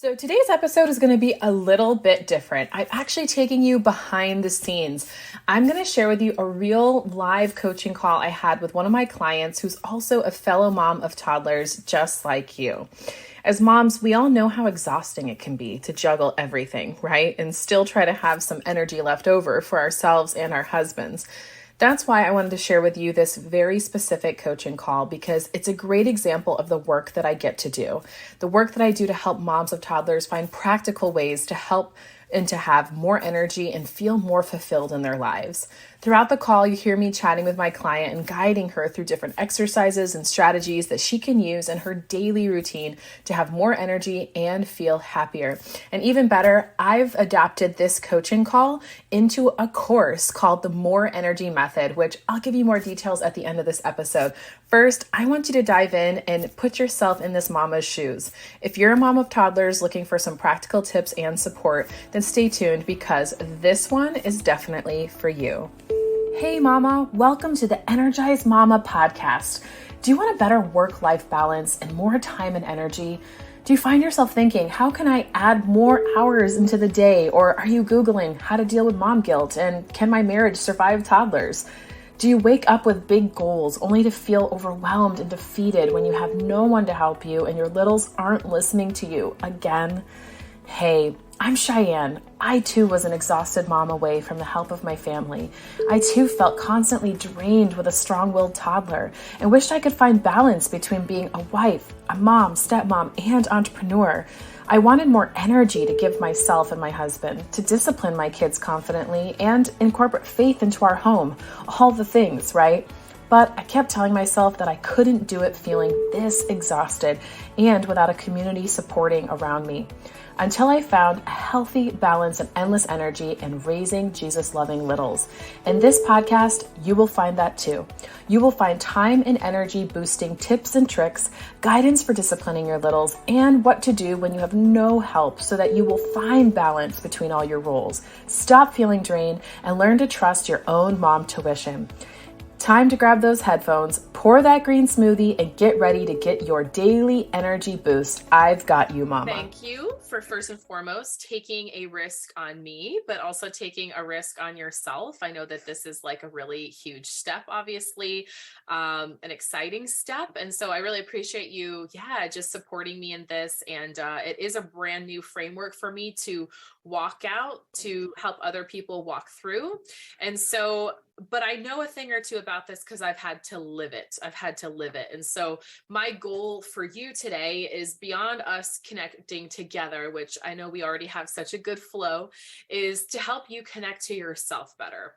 So today's episode is going to be a little bit different. I'm actually taking you behind the scenes. I'm going to share with you a real live coaching call I had with one of my clients who's also a fellow mom of toddlers just like you. As moms, we all know how exhausting it can be to juggle everything, right? And still try to have some energy left over for ourselves and our husbands. That's why I wanted to share with you this very specific coaching call because it's a great example of the work that I get to do. The work that I do to help moms of toddlers find practical ways to help and to have more energy and feel more fulfilled in their lives. Throughout the call, you hear me chatting with my client and guiding her through different exercises and strategies that she can use in her daily routine to have more energy and feel happier. And even better, I've adapted this coaching call into a course called the More Energy Method, which I'll give you more details at the end of this episode. First, I want you to dive in and put yourself in this mama's shoes. If you're a mom of toddlers looking for some practical tips and support, then stay tuned because this one is definitely for you. Hey mama, welcome to the Energized Mama podcast. Do you want a better work-life balance and more time and energy? Do you find yourself thinking, how can I add more hours into the day? Or are you Googling how to deal with mom guilt and can my marriage survive toddlers? Do you wake up with big goals only to feel overwhelmed and defeated when you have no one to help you and your littles aren't listening to you again? Hey, I'm Cheyanne. I too was an exhausted mom away from the help of my family. I too felt constantly drained with a strong-willed toddler and wished I could find balance between being a wife, a mom, stepmom, and entrepreneur. I wanted more energy to give myself and my husband, to discipline my kids confidently, and incorporate faith into our home. All the things, right? But I kept telling myself that I couldn't do it feeling this exhausted and without a community supporting around me. Until I found a healthy balance and endless energy in raising Jesus-loving littles. In this podcast, you will find that too. You will find time and energy boosting tips and tricks, guidance for disciplining your littles, and what to do when you have no help so that you will find balance between all your roles. Stop feeling drained and learn to trust your own mom tuition. Time to grab those headphones, pour that green smoothie, and get ready to get your daily energy boost. I've got you, mama. Thank you for first and foremost taking a risk on me, but also taking a risk on yourself. I know that this is like a really huge step, obviously, an exciting step. And so I really appreciate you, just supporting me in this. And it is a brand new framework for me to walk out to help other people walk through. And so, but I know a thing or two about this because I've had to live it. And so my goal for you today is beyond us connecting together, which I know we already have such a good flow, is to help you connect to yourself better.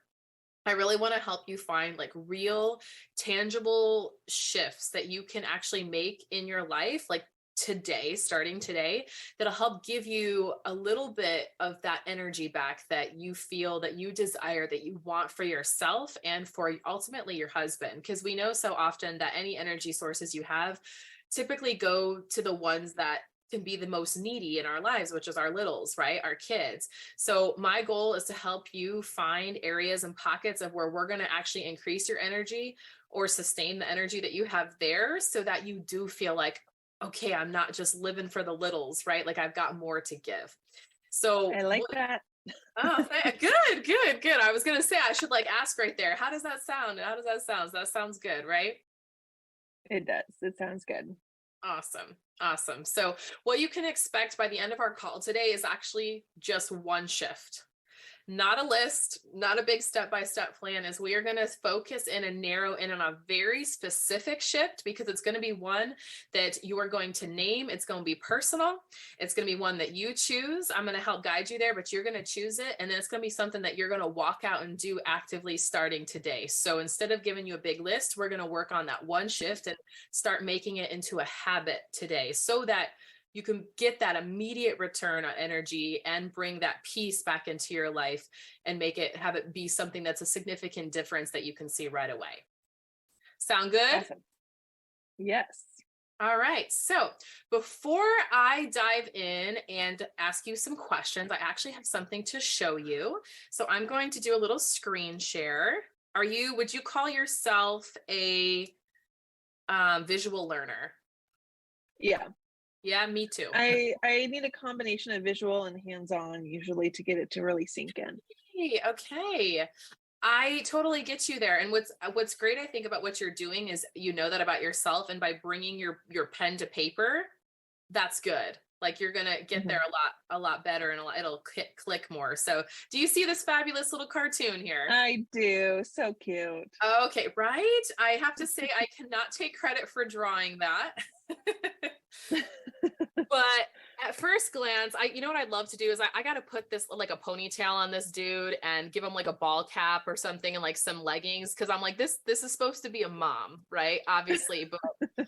I really want to help you find like real, tangible shifts that you can actually make in your life, like today, starting today, that'll help give you a little bit of that energy back that you feel that you desire, that you want for yourself and for ultimately your husband. Because we know so often that any energy sources you have typically go to the ones that can be the most needy in our lives, which is our littles, right? Our kids. So my goal is to help you find areas and pockets of where we're going to actually increase your energy or sustain the energy that you have there so that you do feel like, okay, I'm not just living for the littles, right? Like I've got more to give. So I like that. Oh, good. I was going to say, I should like ask right there. How does that sound? That sounds good, right? It does. It sounds good. Awesome. So what you can expect by the end of our call today is actually just one shift. Not a list, not a big step-by-step plan, as we are going to focus in and narrow in on a very specific shift because it's going to be one that you are going to name. It's going to be personal. It's going to be one that you choose. I'm going to help guide you there, but you're going to choose it. And then it's going to be something that you're going to walk out and do actively starting today. So instead of giving you a big list, we're going to work on that one shift and start making it into a habit today so that you can get that immediate return on energy and bring that peace back into your life and have it be something that's a significant difference that you can see right away. Sound good? Awesome. Yes. All right. So before I dive in and ask you some questions, I actually have something to show you. So I'm going to do a little screen share. Would you call yourself a visual learner? Yeah. Yeah, me too. I need a combination of visual and hands-on usually to get it to really sink in. Hey, okay. I totally get you there. And what's great, I think, about what you're doing is you know that about yourself, and by bringing your pen to paper, that's good. Like you're gonna get there Mhm. a lot better, and it'll click more. So, do you see this fabulous little cartoon here? I do. So cute. Okay, right? I have to say, I cannot take credit for drawing that. But at first glance, you know what I'd love to do is I got to put this like a ponytail on this dude and give him like a ball cap or something and like some leggings, because I'm like, this is supposed to be a mom, right? Obviously, but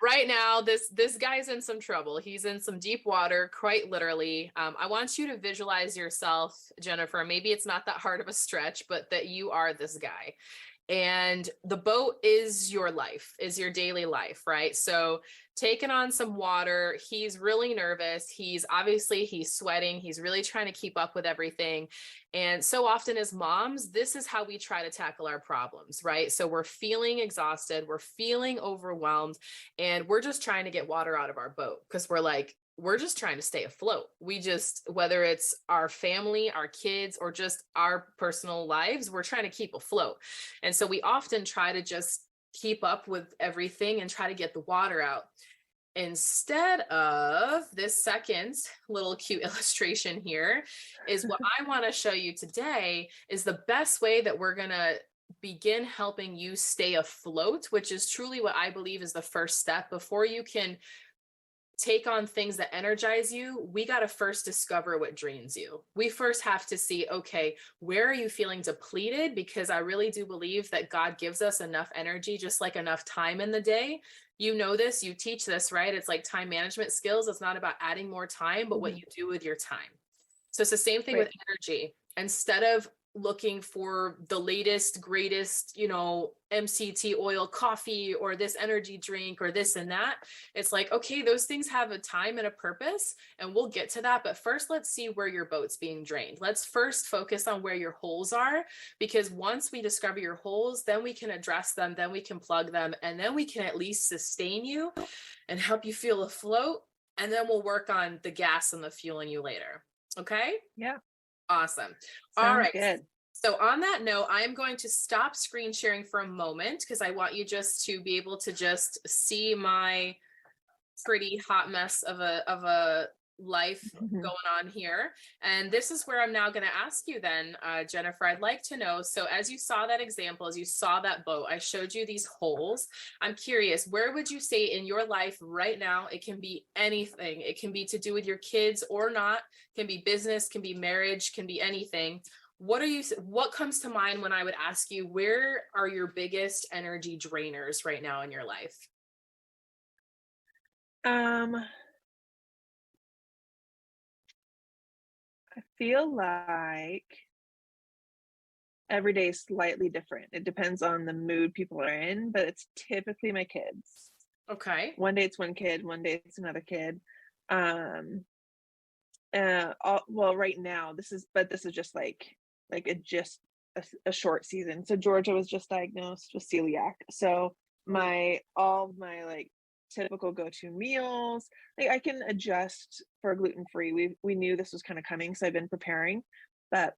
right now this guy's in some trouble. He's in some deep water, quite literally. I want you to visualize yourself, Jennifer. Maybe it's not that hard of a stretch, but that you are this guy. And the boat is your life, is your daily life, right? So taking on some water, he's really nervous. He's sweating. He's really trying to keep up with everything. And so often as moms, this is how we try to tackle our problems, right? So we're feeling exhausted, we're feeling overwhelmed, and we're just trying to get water out of our boat because we're just trying to stay afloat. Whether it's our family, our kids, or just our personal lives, we're trying to keep afloat. And so we often try to just keep up with everything and try to get the water out. Instead of this second little cute illustration here is what I want to show you today is the best way that we're going to begin helping you stay afloat, which is truly what I believe is the first step. Before you can take on things that energize you, we got to first discover what drains you. We first have to see, okay, where are you feeling depleted? Because I really do believe that God gives us enough energy, just like enough time in the day. You know this, you teach this, right? It's like time management skills. It's not about adding more time, but what you do with your time. So it's the same thing with energy. Instead of looking for the latest, greatest, MCT oil coffee or this energy drink or this and that, it's like, okay, those things have a time and a purpose, and we'll get to that. But first, let's see where your boat's being drained. Let's first focus on where your holes are, because once we discover your holes, then we can address them, then we can plug them, and then we can at least sustain you and help you feel afloat. And then we'll work on the gas and the fueling you later. Okay? Yeah. Awesome. Sounds All right. good. So on that note, I am going to stop screen sharing for a moment because I want you just to be able to just see my pretty hot mess of a life going on here. And this is where I'm now going to ask you then, Jennifer, I'd like to know, so as you saw that example, as you saw that boat, I showed you these holes. I'm curious, where would you say in your life right now, it can be anything, it can be to do with your kids or not, can be business, can be marriage, can be anything. What comes to mind when I would ask you, where are your biggest energy drainers right now in your life? I feel like every day is slightly different. It depends on the mood people are in, but it's typically my kids. Okay. One day it's one kid, one day it's another kid. Well, right now this is just like a short season. So Georgia was just diagnosed with celiac. So all of my like typical go-to meals, like I can adjust for gluten-free. We knew this was kind of coming, so I've been preparing, but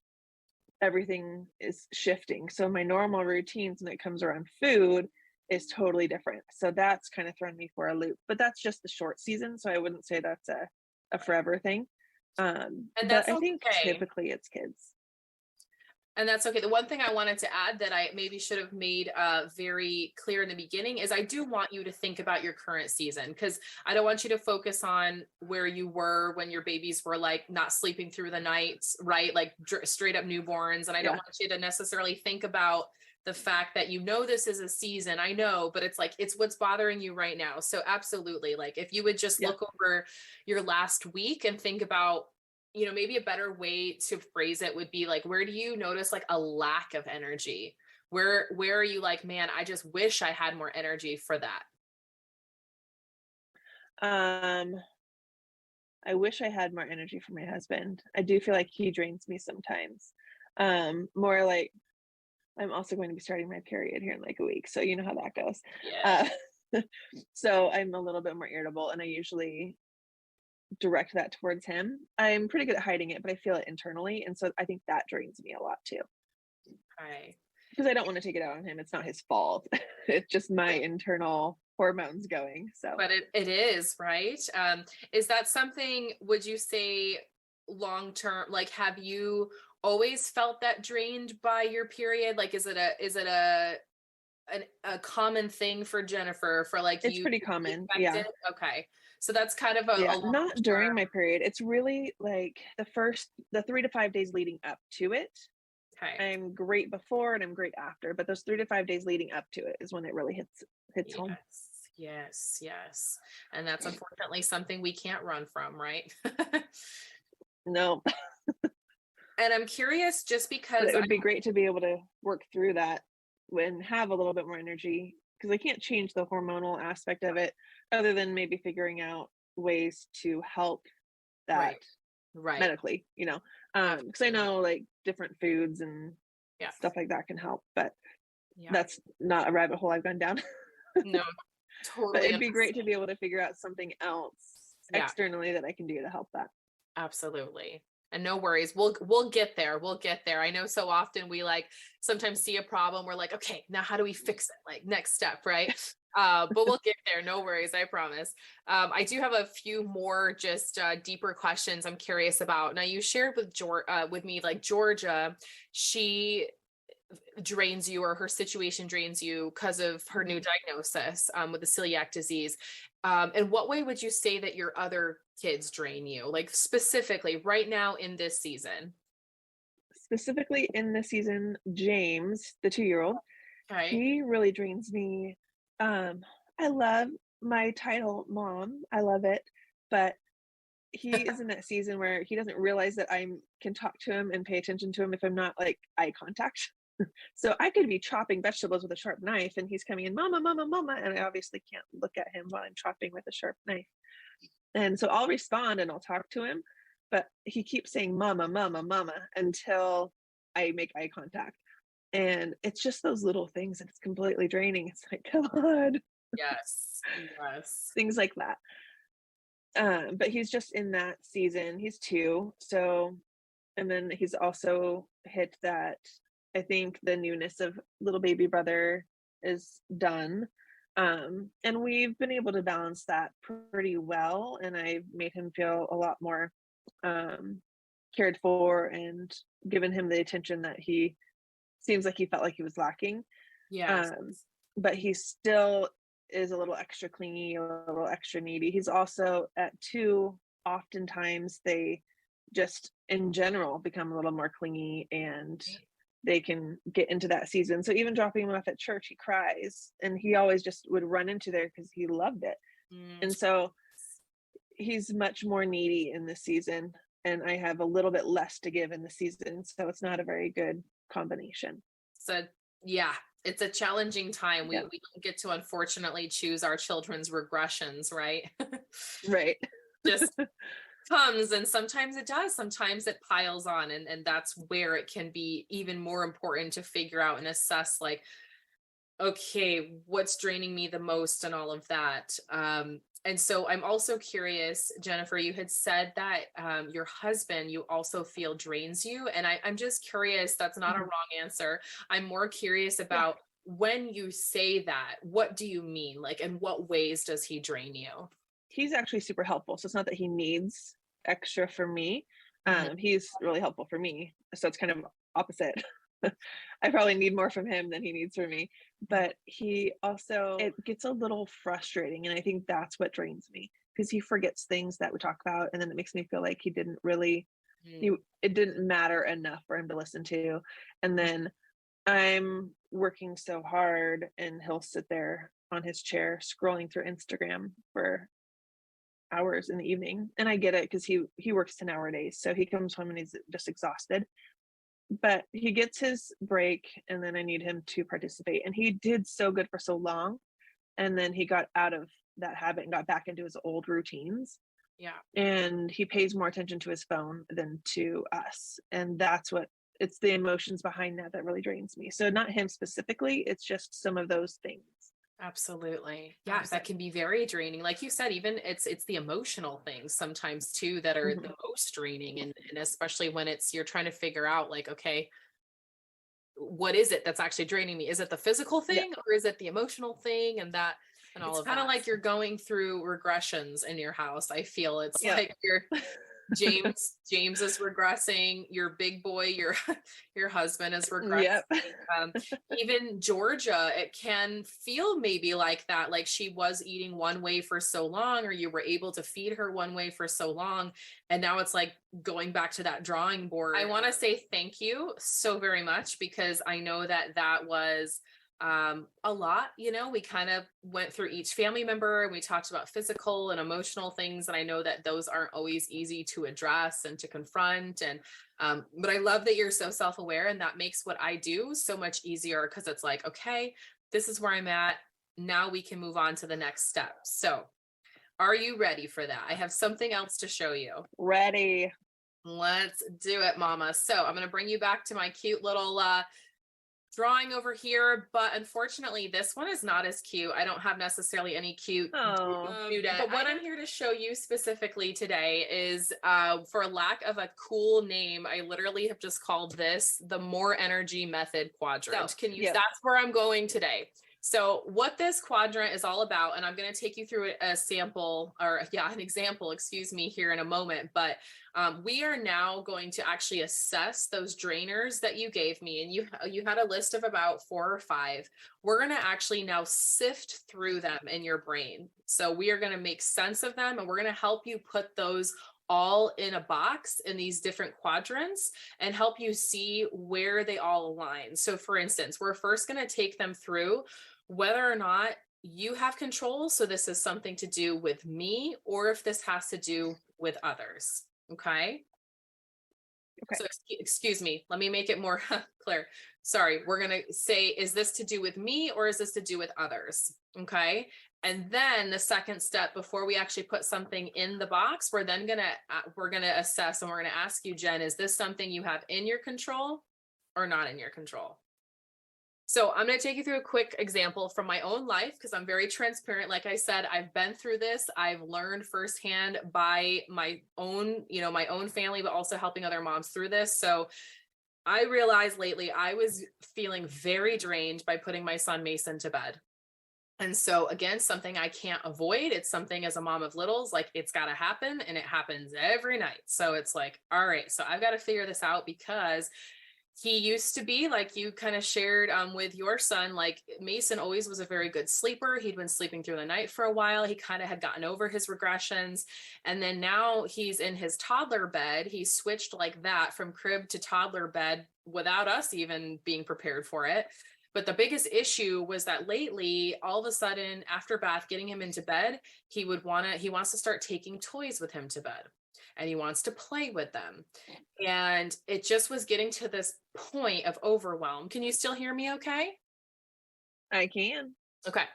everything is shifting. So my normal routines when it comes around food is totally different. So that's kind of thrown me for a loop. But that's just the short season, so I wouldn't say that's a forever thing. And But that's I think okay. typically it's kids. And that's okay. The one thing I wanted to add that I maybe should have made very clear in the beginning is I do want you to think about your current season, because I don't want you to focus on where you were when your babies were like not sleeping through the night, right? Like straight up newborns. And I don't want you to necessarily think about the fact that this is a season. I know, but it's like, it's what's bothering you right now. So absolutely. Like if you would just look over your last week and think about, maybe a better way to phrase it would be like, where do you notice like a lack of energy? Where are you like, man, I just wish I had more energy for that? I wish I had more energy for my husband. I do feel like he drains me sometimes. More like I'm also going to be starting my period here in like a week, so you know how that goes. Yeah. So I'm a little bit more irritable, and I usually direct that towards him. I'm pretty good at hiding it, but I feel it internally. And so I think that drains me a lot too. Okay. Because I don't want to take it out on him. It's not his fault. It's just my internal hormones going. So, But it is, right? Is that something, would you say long term, like, have you always felt that drained by your period? Like, is it a common thing for Jennifer, for like it's you pretty to be common. Yeah. affected? Okay. So that's kind of a Yeah. long Not during term. my period. It's really like the 3 to 5 days leading up to it. Okay. I'm great before and I'm great after, but those 3 to 5 days leading up to it is when it really hits home. Yes. And that's unfortunately something we can't run from, right? No. And I'm curious, just But because it would be great to be able to work through that when have a little bit more energy, because I can't change the hormonal aspect of it other than maybe figuring out ways to help that right. medically, because I know like different foods and Yeah. stuff like that can help, but Yeah. that's not a rabbit hole I've gone down. No, But totally it'd be great to understand. be able to figure out something else Yeah. externally that I can do to help that. Absolutely. And no worries. We'll get there. We'll get there. I know so often we like sometimes see a problem. We're like, okay, now how do we fix it? Like next step, right? But we'll get there. No worries. I promise. I do have a few more just deeper questions I'm curious about. Now you shared with me, like Georgia, she drains you, or her situation drains you because of her new diagnosis with the celiac disease. In what way would you say that your other kids drain you, like specifically right now in this season? Specifically in this season, James, the 2-year-old, Okay. he really drains me. I love my title mom. I love it, but he is in that season where he doesn't realize that I can talk to him and pay attention to him if I'm not like eye contact. So I could be chopping vegetables with a sharp knife and he's coming in, mama, mama, mama. And I obviously can't look at him while I'm chopping with a sharp knife. And so I'll respond and I'll talk to him, but he keeps saying, mama, mama, mama, until I make eye contact. And it's just those little things and it's completely draining. It's like, come on. Yes. Things like that. But he's just in that season. He's 2. So, and then he's also hit that, I think the newness of little baby brother is done. And we've been able to balance that pretty well. And I've made him feel a lot more cared for and given him the attention that he seems like he felt like he was lacking. Yes. But he still is a little extra clingy, a little extra needy. He's also at 2, oftentimes they just in general become a little more clingy and they can get into that season. So even dropping him off at church, he cries and he always just would run into there because he loved it. And so he's much more needy in this season and I have a little bit less to give in the season. So it's not a very good combination. So yeah, it's a challenging time. We don't get to unfortunately choose our children's regressions, right? Right. Just comes, and sometimes it does, sometimes it piles on, and that's where it can be even more important to figure out and assess, like, okay, what's draining me the most and all of that. And so I'm also curious, Jennifer, you had said that your husband, you also feel drains you. And I'm just curious, that's not a wrong answer. I'm more curious about when you say that, what do you mean? Like, in what ways does he drain you? He's actually super helpful. So it's not that he needs extra from me. He's really helpful for me. So it's kind of opposite. I probably need more from him than he needs from me. But he also, it gets a little frustrating. And I think that's what drains me because he forgets things that we talk about. And then it makes me feel like he didn't really, it didn't matter enough for him to listen to. And then I'm working so hard and he'll sit there on his chair scrolling through Instagram for hours in the evening. And I get it because he works 10-hour days. So he comes home and he's just exhausted. But he gets his break and then I need him to participate. And he did so good for so long. And then he got out of that habit and got back into his old routines. Yeah. And he pays more attention to his phone than to us. And that's what it's the emotions behind that really drains me. So not him specifically, it's just some of those things. Absolutely. Yeah, that can be very draining. Like you said, even it's the emotional things sometimes too that are the most draining. And especially when you're trying to figure out like, okay, what is it that's actually draining me? Is it the physical thing or is it the emotional thing? And that and all of that. It's kind of like you're going through regressions in your house. I feel it's like you're James is regressing, your big boy, your husband is regressing. Even Georgia, it can feel maybe like that, like she was eating one way for so long, or you were able to feed her one way for so long, and now it's like going back to that drawing board. I want to say thank you so very much, because I know that was a lot. We kind of went through each family member and we talked about physical and emotional things, and I know that those aren't always easy to address and to confront, and but I love that you're so self-aware, and that makes what I do so much easier, because it's like, okay, this is where I'm at, now we can move on to the next step. So are you ready for that? I have something else to show you. Ready. Let's do it, mama. So I'm going to bring you back to my cute little drawing over here, but unfortunately this one is not as cute. I don't have necessarily any cute but what I'm here to show you specifically today is for lack of a cool name, I literally have just called this the More Energy Method Quadrant. So that's where I'm going today. So what this quadrant is all about, and I'm going to take you through an example, excuse me, here in a moment, but we are now going to actually assess those drainers that you gave me, and you had a list of about 4 or 5. We're going to actually now sift through them in your brain. So we are going to make sense of them, and we're going to help you put those all in a box in these different quadrants and help you see where they all align. So for instance, we're first going to take them through whether or not you have control. So this is something to do with me, or if this has to do with others. Okay. So excuse me, let me make it more clear. Sorry, we're going to say, is this to do with me or is this to do with others? Okay. And then the second step, before we actually put something in the box, we're going to assess, and we're going to ask you, Jen, is this something you have in your control or not in your control? So I'm going to take you through a quick example from my own life, because I'm very transparent. Like I said, I've been through this. I've learned firsthand by my own family, but also helping other moms through this. So I realized lately I was feeling very drained by putting my son Mason to bed. And so again, something I can't avoid. It's something as a mom of littles, like it's got to happen, and it happens every night. So it's like, all right, so I've got to figure this out, because he used to be, like you kind of shared with your son, like Mason always was a very good sleeper. He'd been sleeping through the night for a while. He kind of had gotten over his regressions. And then now he's in his toddler bed. He switched like that from crib to toddler bed without us even being prepared for it. But the biggest issue was that lately, all of a sudden, after bath, getting him into bed, he wants to start taking toys with him to bed, and he wants to play with them. And it just was getting to this point of overwhelm. Can you still hear me okay? I can. Okay.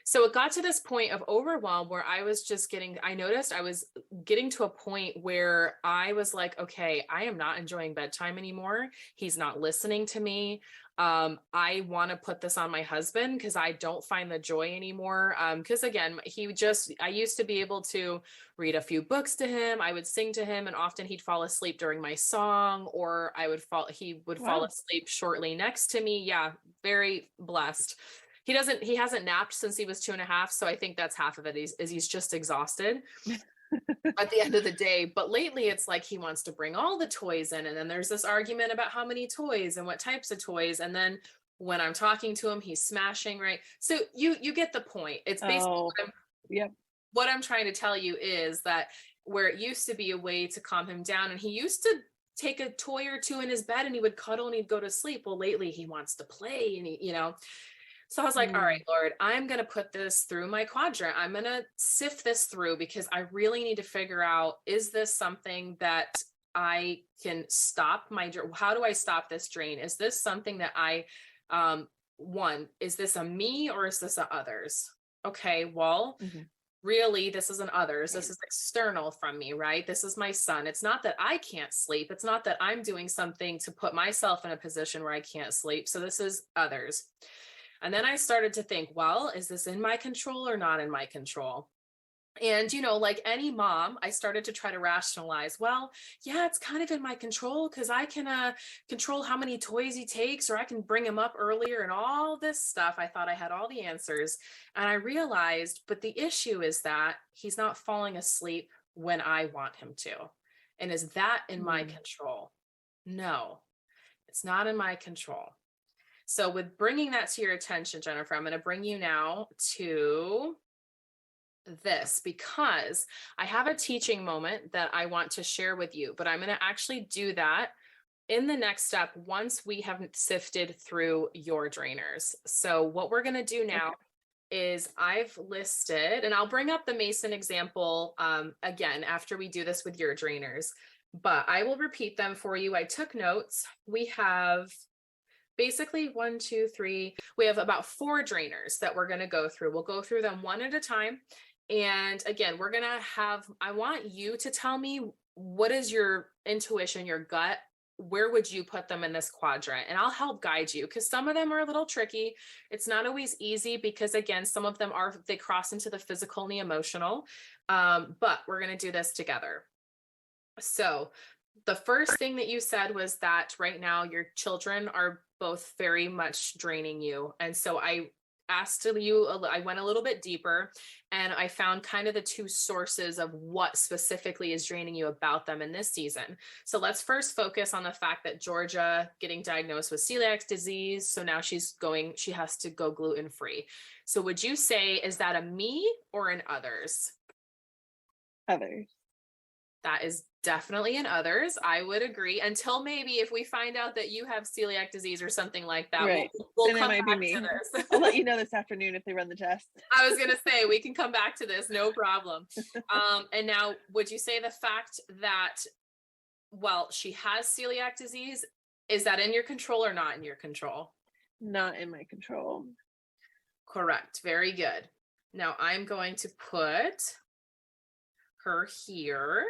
So it got to this point of overwhelm where I noticed I was getting to a point where I was like, okay, I am not enjoying bedtime anymore. He's not listening to me. I want to put this on my husband, because I don't find the joy anymore. Because again, I used to be able to read a few books to him. I would sing to him, and often he'd fall asleep during my song, or he would fall asleep shortly next to me. Yeah. Very blessed. He hasn't napped since he was 2.5. So I think that's half of it. He's just exhausted at the end of the day. But lately it's like he wants to bring all the toys in, and then there's this argument about how many toys and what types of toys, and then when I'm talking to him, he's smashing, right? So you get the point. It's basically what I'm trying to tell you is that where it used to be a way to calm him down, and he used to take a toy or two in his bed and he would cuddle and he'd go to sleep. Well, lately he wants to play, and so I was like, all right, Lord, I'm going to put this through my quadrant. I'm going to sift this through, because I really need to figure out, is this something that I can stop how do I stop this drain? Is this something that is this a me or is this a others? Okay, well, really, this isn't others. This is external from me, right? This is my son. It's not that I can't sleep. It's not that I'm doing something to put myself in a position where I can't sleep. So this is others. And then I started to think, well, is this in my control or not in my control? And, like any mom, I started to try to rationalize, well, yeah, it's kind of in my control because I can control how many toys he takes, or I can bring him up earlier and all this stuff. I thought I had all the answers. And I realized, but the issue is that he's not falling asleep when I want him to. And is that in my control? No, it's not in my control. So with bringing that to your attention, Jennifer, I'm going to bring you now to this, because I have a teaching moment that I want to share with you, but I'm going to actually do that in the next step once we have sifted through your drainers. So what we're going to do now is I've listed, and I'll bring up the Mason example again after we do this with your drainers, but I will repeat them for you. I took notes. We have basically 1, 2, 3. We have about 4 drainers that we're going to go through. We'll go through them one at a time. And again, we're going to I want you to tell me, what is your intuition, your gut? Where would you put them in this quadrant? And I'll help guide you, because some of them are a little tricky. It's not always easy because, again, some of them they cross into the physical and the emotional. But we're going to do this together. So the first thing that you said was that right now your children are both very much draining you. And so I went a little bit deeper, and I found kind of the 2 sources of what specifically is draining you about them in this season. So let's first focus on the fact that Georgia getting diagnosed with celiac disease. So now she has to go gluten-free. So would you say, is that a me or an others? Others. That is definitely in others. I would agree, until maybe if we find out that you have celiac disease or something like that, right. we'll then come it might back be me. to this. I'll let you know this afternoon if they run the test. I was going to say, we can come back to this, no problem. And now, would you say the fact that, well, she has celiac disease, is that in your control or not in your control? Not in my control. Correct. Very good. Now I'm going to put her here.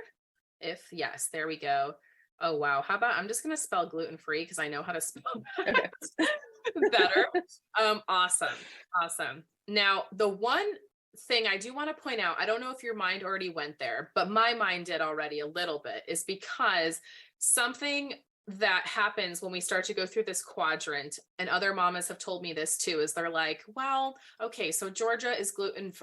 Yes, there we go. Oh, wow. How about, I'm just going to spell gluten-free because I know how to spell that better. Awesome. Now, the one thing I do want to point out, I don't know if your mind already went there, but my mind did already a little bit, is because something that happens when we start to go through this quadrant, and other mamas have told me this too, is they're like, well, okay, so Georgia is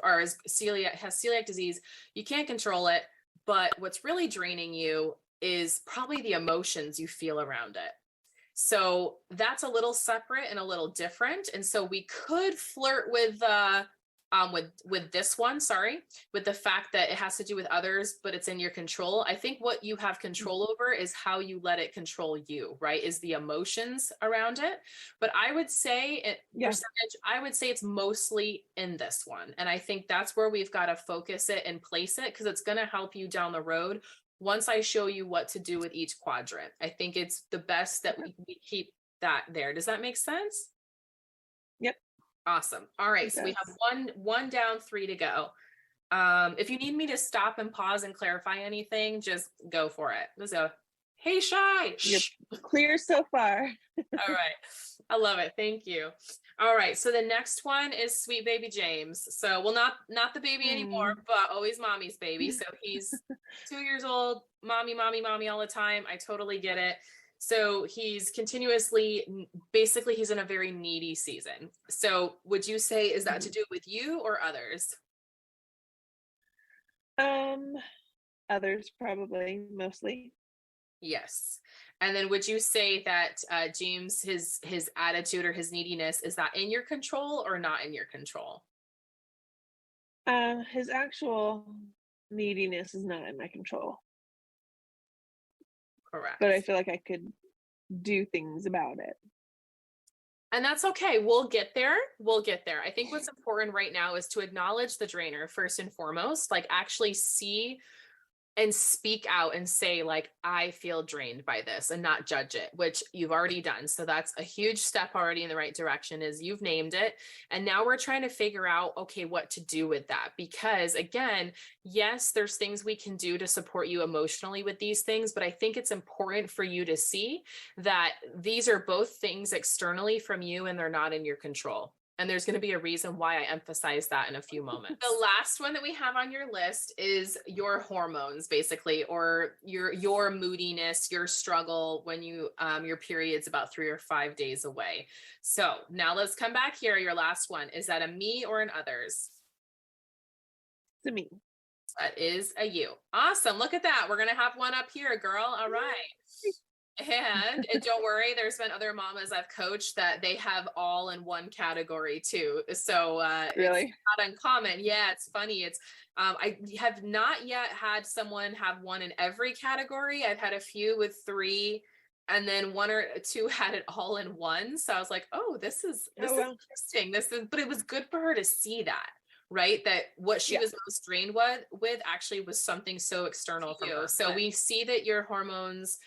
has celiac disease. You can't control it. But what's really draining you is probably the emotions you feel around it. So that's a little separate and a little different. And so we could flirt with this one, with the fact that it has to do with others, but it's in your control. I think what you have control over is how you let it control you, right? Is the emotions around it. But I would say I would say it's mostly in this one. And I think that's where we've got to focus it and place it, because it's going to help you down the road once I show you what to do with each quadrant. I think it's the best that we keep that there. Does that make sense? Yep. Awesome. All right. So we have one down, 3 to go. If you need me to stop and pause and clarify anything, just go for it. Let's go. Hey, Shy. You're clear so far. All right. I love it. Thank you. All right. So the next one is sweet baby James. So, well, not the baby anymore, but always mommy's baby. So he's 2 years old, mommy all the time. I totally get it. So he's continuously, basically he's in a very needy season. So would you say, is that to do with you or others? Others, probably, mostly. Yes. And then would you say that James, his attitude or his neediness, is that in your control or not in your control? His actual neediness is not in my control. Correct. But I feel like I could do things about it. And that's okay. We'll get there. I think what's important right now is to acknowledge the drainer first and foremost, like actually see and speak out and say, like, I feel drained by this, and not judge it, which you've already done. So that's a huge step already in the right direction, is you've named it. And now we're trying to figure out, okay, what to do with that. Because again, yes, there's things we can do to support you emotionally with these things, but I think it's important for you to see that these are both things externally from you and they're not in your control. And there's going to be a reason why I emphasize that in a few moments. The last one that we have on your list is your hormones, basically, or your moodiness, your struggle when you your period's about 3 or 5 days away. So now let's come back here. Your last one, is that a me or an others? To me. That is a you. Awesome. Look at that. We're going to have one up here, girl. All right. And don't worry, there's been other mamas I've coached that they have all in one category too. So really? It's not uncommon. Yeah, it's funny. It's I have not yet had someone have one in every category. I've had a few with 3, and then 1 or 2 had it all in one. So I was like, oh, this is interesting. But it was good for her to see that. Right, that what she was most drained with actually was something so external from you. So we see that your hormones,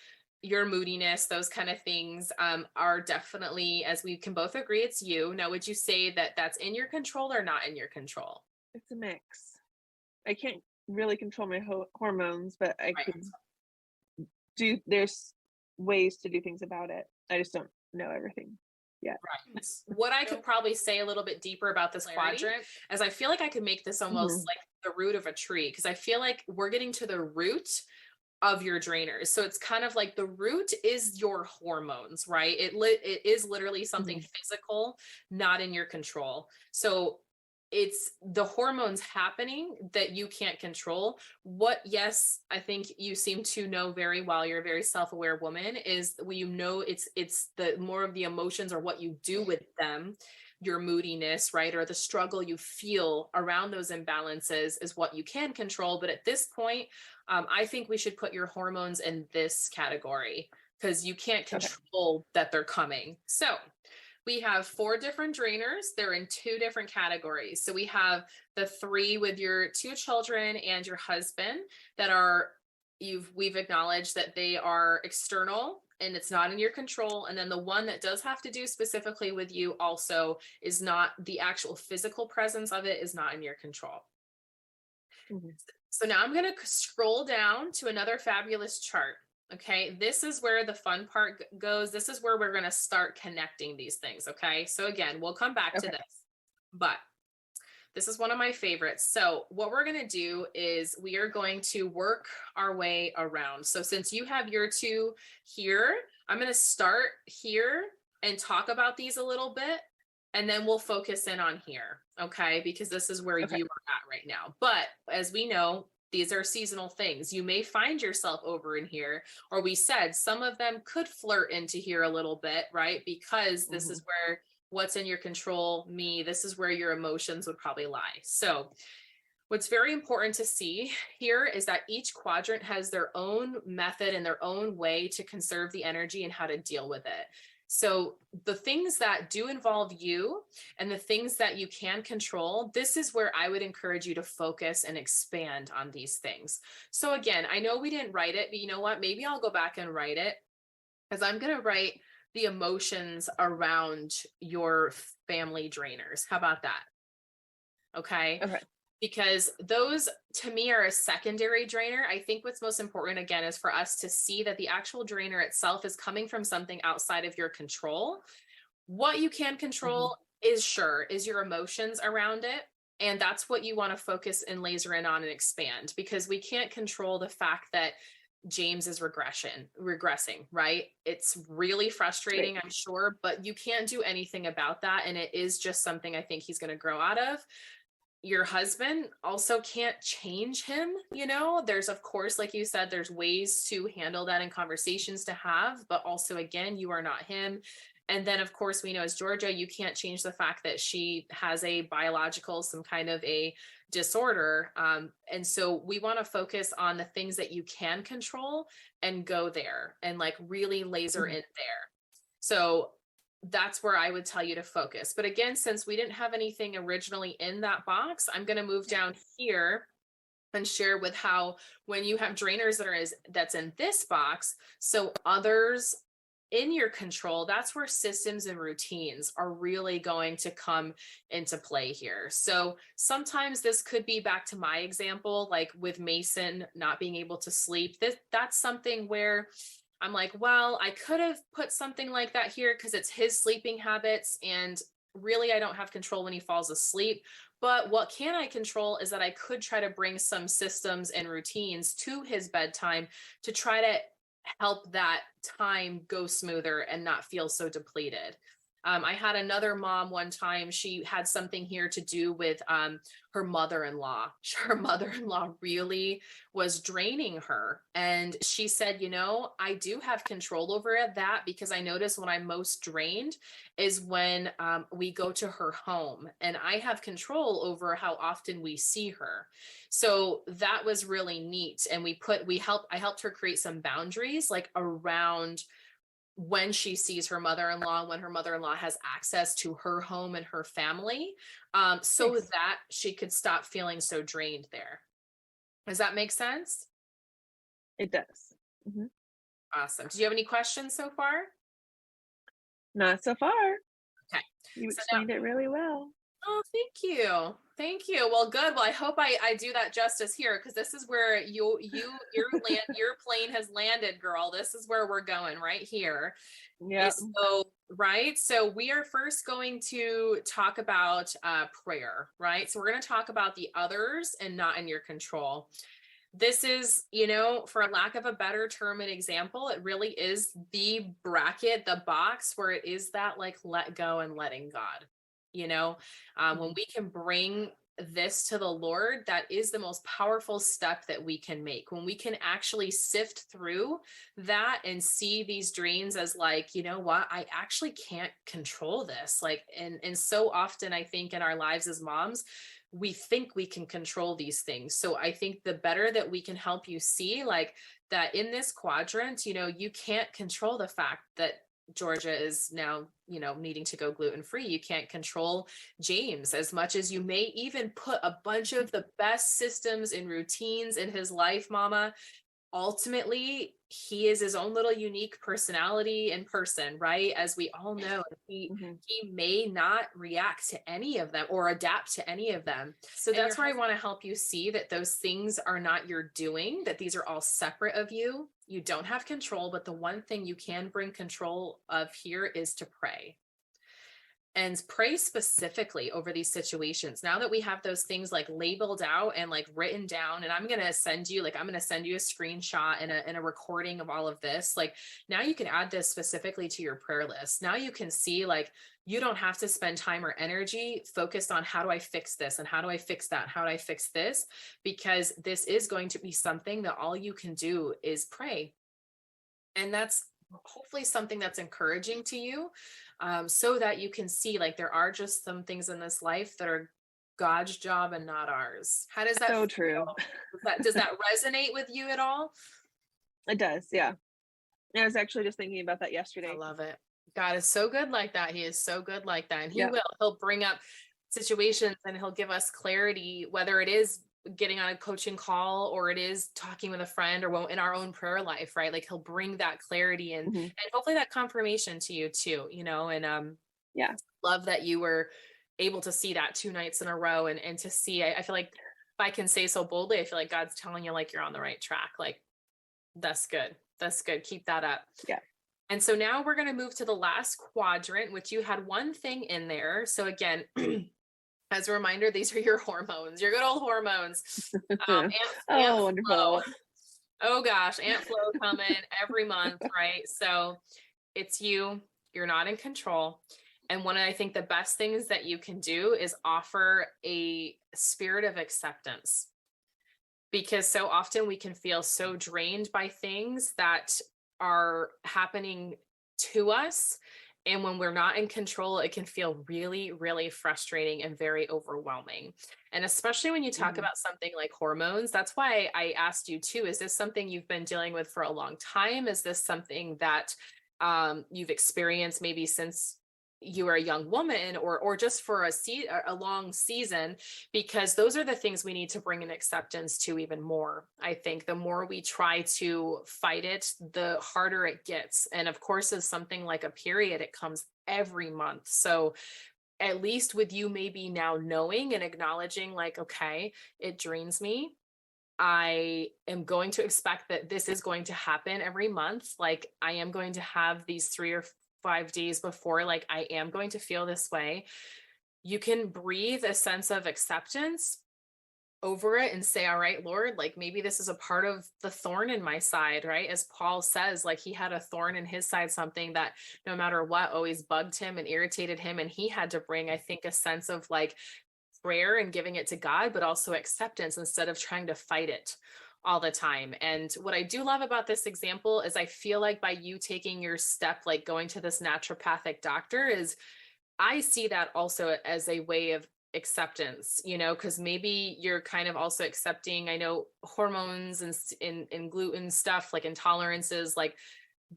your moodiness, those kind of things are definitely, as we can both agree, it's you. Now, would you say that that's in your control or not in your control? It's a mix. I can't really control my hormones, but I can there's ways to do things about it. I just don't know everything. Yeah. Right. What I could probably say a little bit deeper about this quadrant, as I feel like I could make this almost like the root of a tree, because I feel like we're getting to the root of your drainers. So it's kind of like the root is your hormones, right? It is literally something physical, not in your control. So it's the hormones happening that you can't control. What, yes, I think you seem to know very well, you're a very self-aware woman, is when you know it's the more of the emotions or what you do with them, your moodiness, right? Or the struggle you feel around those imbalances is what you can control. But at this point, I think we should put your hormones in this category because you can't control that they're coming. So we have 4 different drainers. They're in 2 different categories. So we have the 3 with your 2 children and your husband that are, we've acknowledged that they are external and it's not in your control. And then the one that does have to do specifically with you also is not, the actual physical presence of it is not in your control. So now I'm going to scroll down to another fabulous chart. Okay, this is where the fun part goes. This is where we're going to start connecting these things. Okay, so again, we'll come back to this, but this is one of my favorites. So what we're going to do is we are going to work our way around. So since you have your 2 here, I'm going to start here and talk about these a little bit, and then we'll focus in on here. Okay, because this is where you are at right now. But as we know, these are seasonal things. You may find yourself over in here, or we said some of them could flirt into here a little bit, right? Because this is where what's in your control, this is where your emotions would probably lie. So what's very important to see here is that each quadrant has their own method and their own way to conserve the energy and how to deal with it. So the things that do involve you and the things that you can control, this is where I would encourage you to focus and expand on these things. So again, I know we didn't write it, but you know what? Maybe I'll go back and write it, because I'm going to write the emotions around your family drainers. How about that? Okay. Because those to me are a secondary drainer. I think what's most important again is for us to see that the actual drainer itself is coming from something outside of your control. What you can control is your emotions around it. And that's what you want to focus and laser in on and expand, because we can't control the fact that James is regressing, right? It's really frustrating, I'm sure, but you can't do anything about that. And it is just something I think he's going to grow out of. Your husband also can't change him. There's, of course, like you said, there's ways to handle that and conversations to have, but also, again, you are not him. And then, of course, we know as Georgia, you can't change the fact that she has a biological, some kind of a disorder. And so we want to focus on the things that you can control and go there and like really laser in there. So that's where I would tell you to focus. But again, since we didn't have anything originally in that box, I'm going to move down here and share with how when you have drainers that's in this box, so others in your control, that's where systems and routines are really going to come into play here. So sometimes this could be back to my example, like with Mason not being able to sleep. That's something where I'm like, well, I could have put something like that here because it's his sleeping habits. And really, I don't have control when he falls asleep. But what can I control is that I could try to bring some systems and routines to his bedtime to try to help that time go smoother and not feel so depleted. I had another mom one time, she had something here to do with her mother-in-law. Her mother-in-law really was draining her. And she said, I do have control over that, because I notice when I'm most drained is when we go to her home, and I have control over how often we see her. So that was really neat. And I helped her create some boundaries, like around when she sees her mother-in-law, when her mother-in-law has access to her home and her family, so Nice. that she could stop feeling so drained there. Does that make sense? It does. Hmm. Awesome. Do you have any questions so far? Not so far. Okay. You So now, explained it really well. oh, thank you. Thank you. Well, good. Well, I hope I do that justice here, because this is where your plane has landed, girl. This is where we're going right here. Yeah. So, right. So we are first going to talk about prayer, right? So we're going to talk about the others and not in your control. This is, for a lack of a better term and example, it really is the bracket, the box where it is that like let go and letting God. When we can bring this to the Lord, that is the most powerful step that we can make. When we can actually sift through that and see these drains as like, you know what, I actually can't control this. Like, and so often I think in our lives as moms, we think we can control these things. So I think the better that we can help you see like that in this quadrant, you can't control the fact that Georgia is now, needing to go gluten-free. You can't control James as much as you may even put a bunch of the best systems and routines in his life, mama. Ultimately, he is his own little unique personality in person, right? As we all know, he may not react to any of them or adapt to any of them. So that's where I want to help you see that those things are not your doing, that these are all separate of you. You don't have control, but the one thing you can bring control of here is to pray. And pray specifically over these situations. Now that we have those things like labeled out and like written down, and I'm going to send you a screenshot and a recording of all of this. Like now you can add this specifically to your prayer list. Now you can see like, you don't have to spend time or energy focused on how do I fix this and how do I fix that? How do I fix this? Because this is going to be something that all you can do is pray. And that's hopefully something that's encouraging to you, so that you can see like there are just some things in this life that are God's job and not ours. How does that So feel? true. Does that resonate with you at all? It does. Yeah. I was actually just thinking about that yesterday. I love it. God is so good like that. He is so good like that. And he'll bring up situations and he'll give us clarity, whether it is getting on a coaching call or it is talking with a friend or in our own prayer life, right? Like he'll bring that clarity and hopefully that confirmation to you too, and love that you were able to see that 2 nights in a row and to see, I feel like if I can say so boldly, I feel like God's telling you like you're on the right track. Like that's good. That's good. Keep that up. Yeah. And so now we're going to move to the last quadrant, which you had one thing in there. So again, as a reminder, these are your hormones, your good old hormones. Aunt Wonderful. Flo. Oh gosh, Aunt Flo coming every month, right? So it's you're not in control. And one of, I think the best things that you can do is offer a spirit of acceptance. Because so often we can feel so drained by things that are happening to us. And when we're not in control, it can feel really, really frustrating and very overwhelming. And especially when you talk about something like hormones, that's why I asked you too, is this something you've been dealing with for a long time? Is this something that you've experienced maybe since you were a young woman or just for a long season? Because those are the things we need to bring an acceptance to even more. I think the more we try to fight it, the harder it gets. And of course, as something like a period, it comes every month. So at least with you maybe now knowing and acknowledging like, okay, it drains me. I am going to expect that this is going to happen every month. Like I am going to have these 3 or 5 days before, like, I am going to feel this way, you can breathe a sense of acceptance over it and say, all right, Lord, like maybe this is a part of the thorn in my side, right? As Paul says, like he had a thorn in his side, something that no matter what always bugged him and irritated him. And he had to bring, I think, a sense of like prayer and giving it to God, but also acceptance instead of trying to fight it all the time. And what I do love about this example is I feel like by you taking your step, like going to this naturopathic doctor, is I see that also as a way of acceptance, you know, because maybe you're kind of also accepting, I know hormones and in gluten stuff, like intolerances, like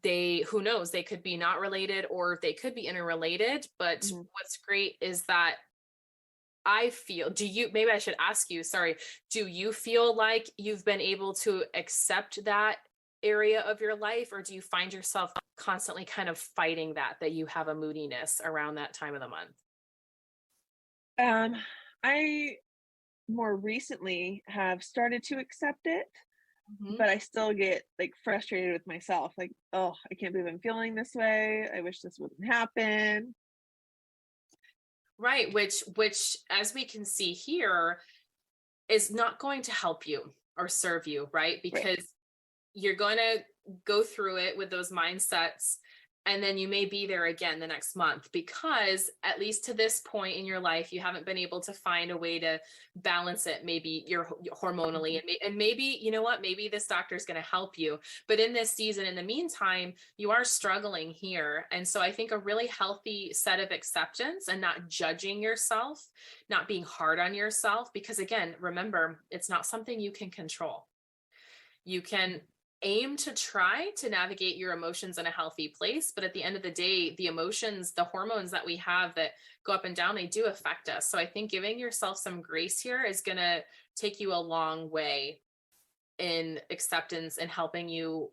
they, who knows, they could be not related or they could be interrelated. But what's great is that I feel, maybe I should ask you, sorry, do you feel like you've been able to accept that area of your life, or do you find yourself constantly kind of fighting that you have a moodiness around that time of the month? I more recently have started to accept it, Mhm. but I still get like frustrated with myself. Like, oh, I can't believe I'm feeling this way. I wish this wouldn't happen. Right, which as we can see here is not going to help you or serve you, right? Right. Because you're going to go through it with those mindsets, and then you may be there again the next month because at least to this point in your life you haven't been able to find a way to balance it, maybe you're hormonally, and maybe, you know what, maybe this doctor is going to help you, but in this season, in the meantime, you are struggling here. And so I think a really healthy set of acceptance and not judging yourself, not being hard on yourself, because again, remember, it's not something you can control. You can aim to try to navigate your emotions in a healthy place, but at the end of the day, the emotions, the hormones that we have that go up and down, they do affect us. So I think giving yourself some grace here is going to take you a long way in acceptance and helping you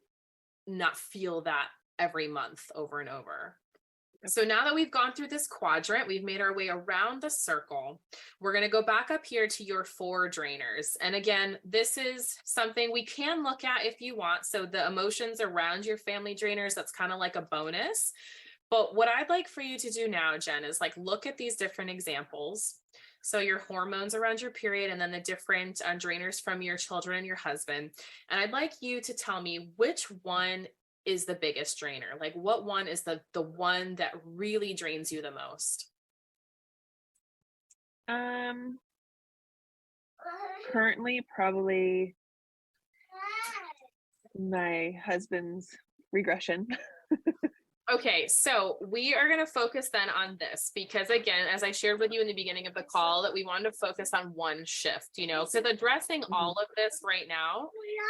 not feel that every month over and over. So now that we've gone through this quadrant, we've made our way around the circle. We're going to go back up here to your 4 drainers. And again, this is something we can look at if you want. So the emotions around your family drainers, that's kind of like a bonus. But what I'd like for you to do now, Jen, is like look at these different examples. So your hormones around your period, and then the different drainers from your children and your husband. And I'd like you to tell me which one is the biggest drainer. Like what one is the one that really drains you the most? Currently probably my husband's regression. Okay, so we are going to focus then on this because again, as I shared with you in the beginning of the call, that we wanted to focus on one shift, you know, because addressing all of this right now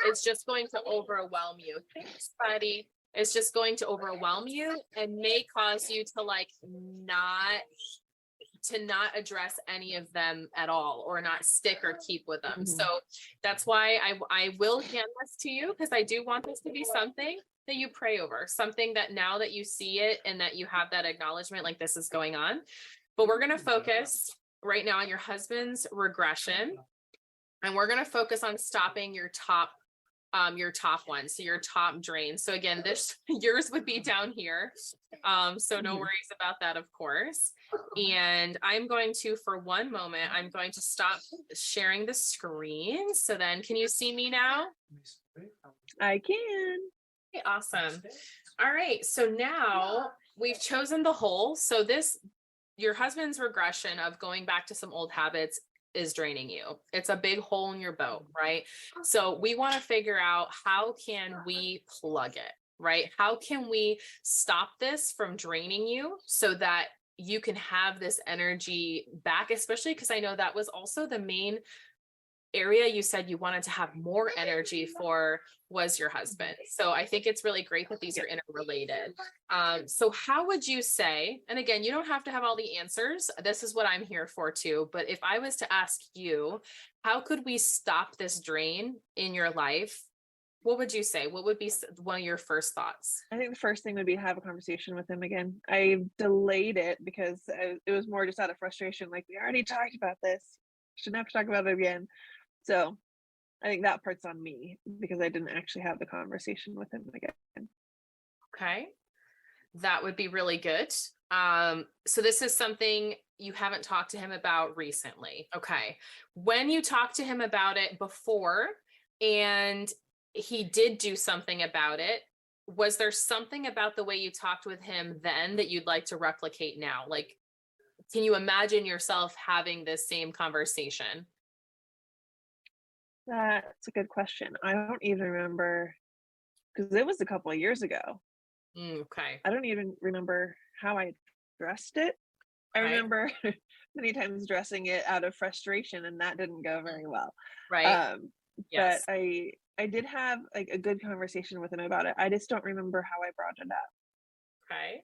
is just going to overwhelm you. Thanks, buddy. It's just going to overwhelm you and may cause you to like not address any of them at all, or not stick or keep with them. So that's why I will hand this to you, because I do want this to be something that you pray over, something that now that you see it and that you have that acknowledgement, like this is going on. But we're going to focus right now on your husband's regression, and we're going to focus on stopping your top one, so your top drain. So again, yours would be down here, so no worries about that, of course. And I'm going to, for one moment, I'm going to stop sharing the screen. So then, can you see me now? I can. Okay, awesome. All right, so now we've chosen the hole. So your husband's regression of going back to some old habits is draining you. It's a big hole in your boat, right? So we want to figure out, how can we plug it, right? How can we stop this from draining you so that you can have this energy back, especially because I know that was also the main area you said you wanted to have more energy for, was your husband. So I think it's really great that these are interrelated. So how would you say, and again, you don't have to have all the answers. This is what I'm here for too. But if I was to ask you, how could we stop this drain in your life? What would you say? What would be one of your first thoughts? I think the first thing would be to have a conversation with him again. I delayed it because it was more just out of frustration. Like, we already talked about this. Shouldn't have to talk about it again. So I think that part's on me because I didn't actually have the conversation with him again. Okay. That would be really good. So this is something you haven't talked to him about recently. Okay. When you talked to him about it before and he did do something about it, was there something about the way you talked with him then that you'd like to replicate now? Like, can you imagine yourself having this same conversation? That's a good question. I don't even remember because it was a couple of years ago. Okay. I don't even remember how I dressed it. I Right. remember many times dressing it out of frustration, and that didn't go very well. Right. Yes. But I did have like a good conversation with him about it. I just don't remember how I brought it up. Okay.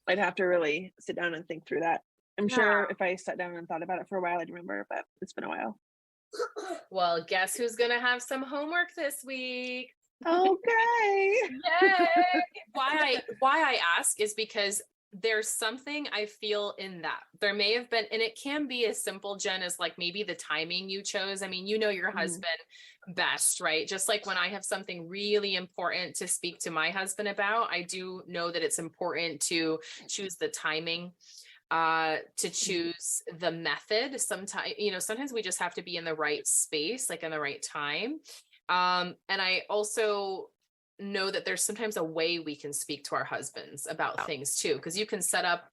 I'd have to really sit down and think through that. I'm Yeah. sure if I sat down and thought about it for a while, I'd remember, but it's been a while. Well, guess who's going to have some homework this week? Okay. Yay! Why I ask is because there's something I feel in that. There may have been, and it can be as simple, Jen, as like maybe the timing you chose. I mean, you know your husband best, right? Just like when I have something really important to speak to my husband about, I do know that it's important to choose the timing, to choose the method. Sometimes we just have to be in the right space, like in the right time. And I also know that there's sometimes a way we can speak to our husbands about things too, because you can set up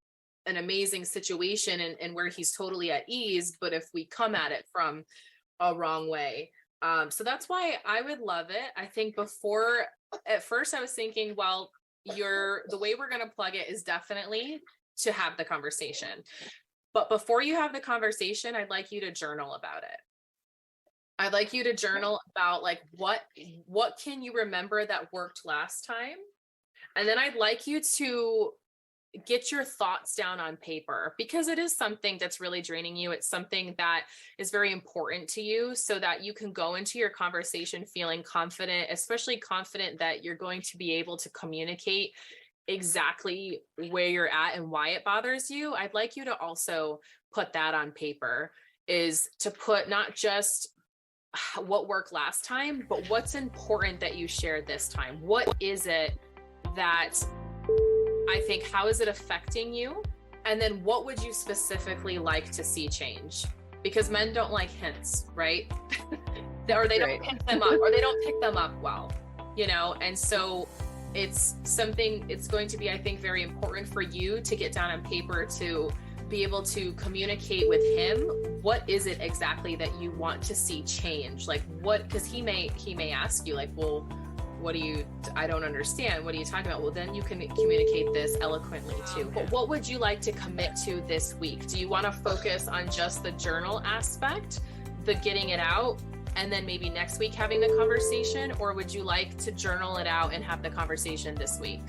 an amazing situation and where he's totally at ease, but if we come at it from a wrong way. So that's why I would love it. I think at first I was thinking, well, the way we're going to plug it is definitely to have the conversation. But before you have the conversation, I'd like you to journal about it. I'd like you to journal about like, what can you remember that worked last time? And then I'd like you to get your thoughts down on paper, because it is something that's really draining you. It's something that is very important to you, so that you can go into your conversation feeling confident, especially confident that you're going to be able to communicate exactly where you're at and why it bothers you. I'd like you to also put that on paper, is to put not just what worked last time, but what's important that you shared this time. What is it that I think, how is it affecting you? And then what would you specifically like to see change? Because men don't like hints, right? Or they don't pick them up, or they don't pick them up well, and so it's going to be, I think, very important for you to get down on paper to be able to communicate with him. What is it exactly that you want to see change? Like what, because he may ask you like, well, I don't understand. What are you talking about? Well, then you can communicate this eloquently too. But what would you like to commit to this week? Do you want to focus on just the journal aspect, the getting it out, and then maybe next week having the conversation? Or would you like to journal it out and have the conversation this week?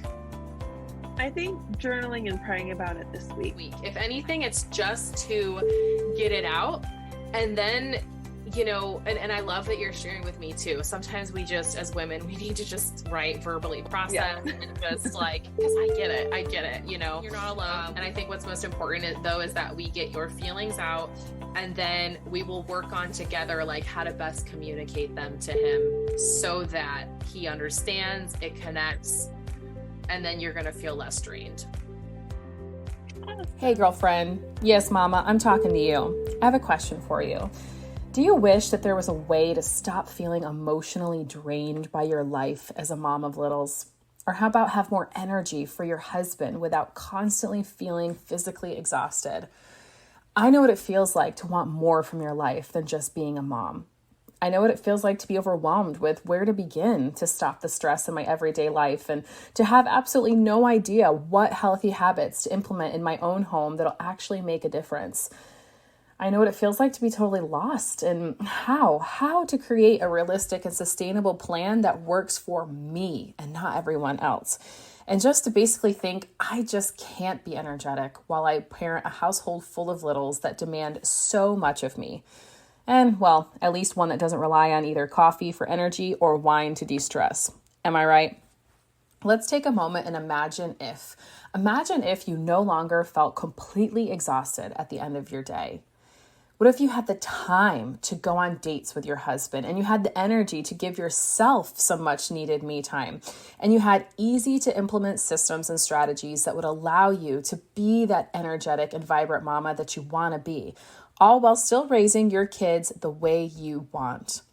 I think journaling and praying about it this week. If anything, it's just to get it out. And then, and I love that you're sharing with me too. Sometimes we just, as women, we need to just verbally process and just like, because I get it, you're not alone. And I think what's most important though, is that we get your feelings out, and then we will work on together, like how to best communicate them to him so that he understands, it connects, and then you're going to feel less drained. Hey, girlfriend. Yes, mama, I'm talking to you. I have a question for you. Do you wish that there was a way to stop feeling emotionally drained by your life as a mom of littles? Or how about have more energy for your husband without constantly feeling physically exhausted? I know what it feels like to want more from your life than just being a mom. I know what it feels like to be overwhelmed with where to begin to stop the stress in my everyday life, and to have absolutely no idea what healthy habits to implement in my own home that'll actually make a difference. I know what it feels like to be totally lost and how to create a realistic and sustainable plan that works for me and not everyone else. And just to basically think, I just can't be energetic while I parent a household full of littles that demand so much of me. And, well, at least one that doesn't rely on either coffee for energy or wine to de-stress. Am I right? Let's take a moment and imagine if you no longer felt completely exhausted at the end of your day. What if you had the time to go on dates with your husband, and you had the energy to give yourself some much needed me time, and you had easy to implement systems and strategies that would allow you to be that energetic and vibrant mama that you want to be, all while still raising your kids the way you want?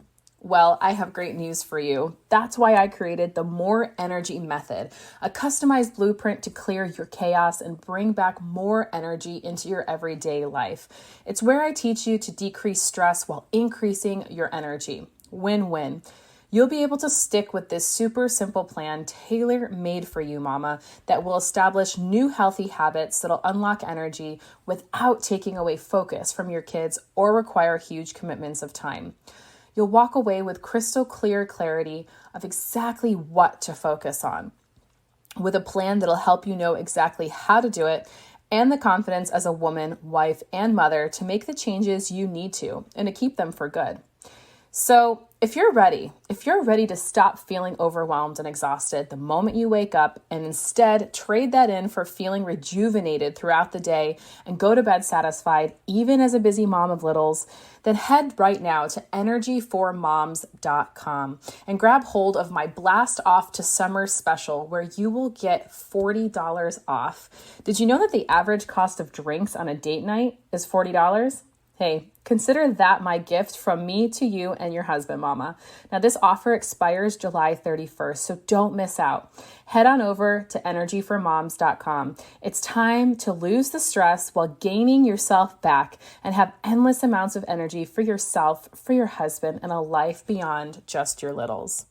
Well, I have great news for you. That's why I created the More Energy Method, a customized blueprint to clear your chaos and bring back more energy into your everyday life. It's where I teach you to decrease stress while increasing your energy. Win-win. You'll be able to stick with this super simple plan, tailor-made for you, mama, that will establish new healthy habits that'll unlock energy without taking away focus from your kids or require huge commitments of time. You'll walk away with crystal clear clarity of exactly what to focus on, with a plan that'll help you know exactly how to do it, and the confidence as a woman, wife, and mother to make the changes you need to and to keep them for good. So if you're ready to stop feeling overwhelmed and exhausted the moment you wake up, and instead trade that in for feeling rejuvenated throughout the day and go to bed satisfied, even as a busy mom of littles, then head right now to energyformoms.com and grab hold of my Blast Off to Summer special, where you will get $40 off. Did you know that the average cost of drinks on a date night is $40? Hey, consider that my gift from me to you and your husband, mama. Now, this offer expires July 31st, so don't miss out. Head on over to energyformoms.com. It's time to lose the stress while gaining yourself back and have endless amounts of energy for yourself, for your husband, and a life beyond just your littles.